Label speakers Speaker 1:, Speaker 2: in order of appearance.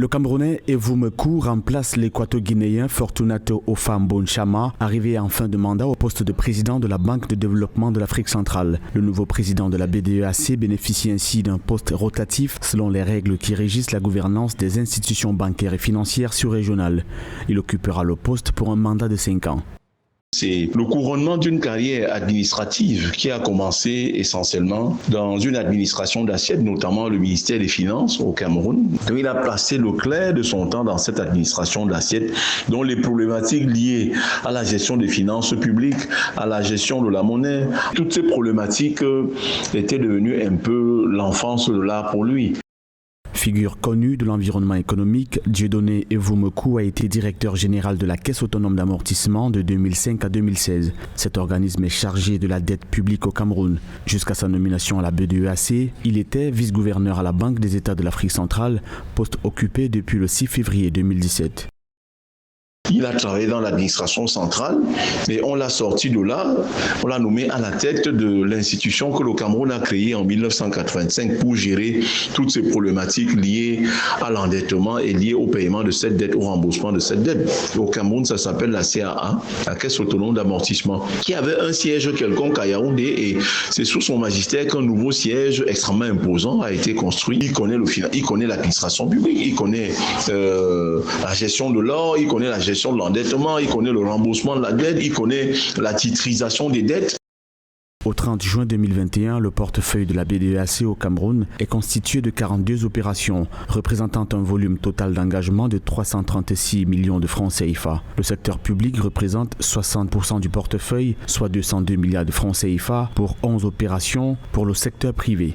Speaker 1: Le Camerounais Evoumekou remplace l'équato-guinéen Fortunato Ofambon Chama, arrivé en fin de mandat au poste de président de la Banque de développement de l'Afrique centrale. Le nouveau président de la BDEAC bénéficie ainsi d'un poste rotatif selon les règles qui régissent la gouvernance des institutions bancaires et financières sur-régionales. Il occupera le poste pour un mandat de 5 ans.
Speaker 2: C'est le couronnement d'une carrière administrative qui a commencé essentiellement dans une administration d'assiette, notamment le ministère des Finances au Cameroun. Il a passé le clair de son temps dans cette administration d'assiette dont les problématiques liées à la gestion des finances publiques, à la gestion de la monnaie, toutes ces problématiques étaient devenues un peu l'enfance de l'art pour lui.
Speaker 1: Figure connue de l'environnement économique, Dieudonné Evoumekou a été directeur général de la Caisse autonome d'amortissement de 2005 à 2016. Cet organisme est chargé de la dette publique au Cameroun. Jusqu'à sa nomination à la BDEAC, il était vice-gouverneur à la Banque des États de l'Afrique centrale, poste occupé depuis le 6 février 2017.
Speaker 2: Il a travaillé dans l'administration centrale et on l'a sorti de là, on l'a nommé à la tête de l'institution que le Cameroun a créée en 1985 pour gérer toutes ces problématiques liées à l'endettement et liées au paiement de cette dette, au remboursement de cette dette. Au Cameroun, ça s'appelle la CAA, la Caisse autonome d'amortissement, qui avait un siège quelconque à Yaoundé et c'est sous son magistère qu'un nouveau siège extrêmement imposant a été construit. Il connaît il connaît l'administration publique, il connaît la gestion de l'or, il connaît la gestion de l'endettement, il connaît le remboursement de la dette, il connaît la titrisation des dettes.
Speaker 1: Au 30 juin 2021, le portefeuille de la BDEAC au Cameroun est constitué de 42 opérations, représentant un volume total d'engagement de 336 millions de francs CFA. Le secteur public représente 60% du portefeuille, soit 202 milliards de francs CFA pour 11 opérations pour le secteur privé.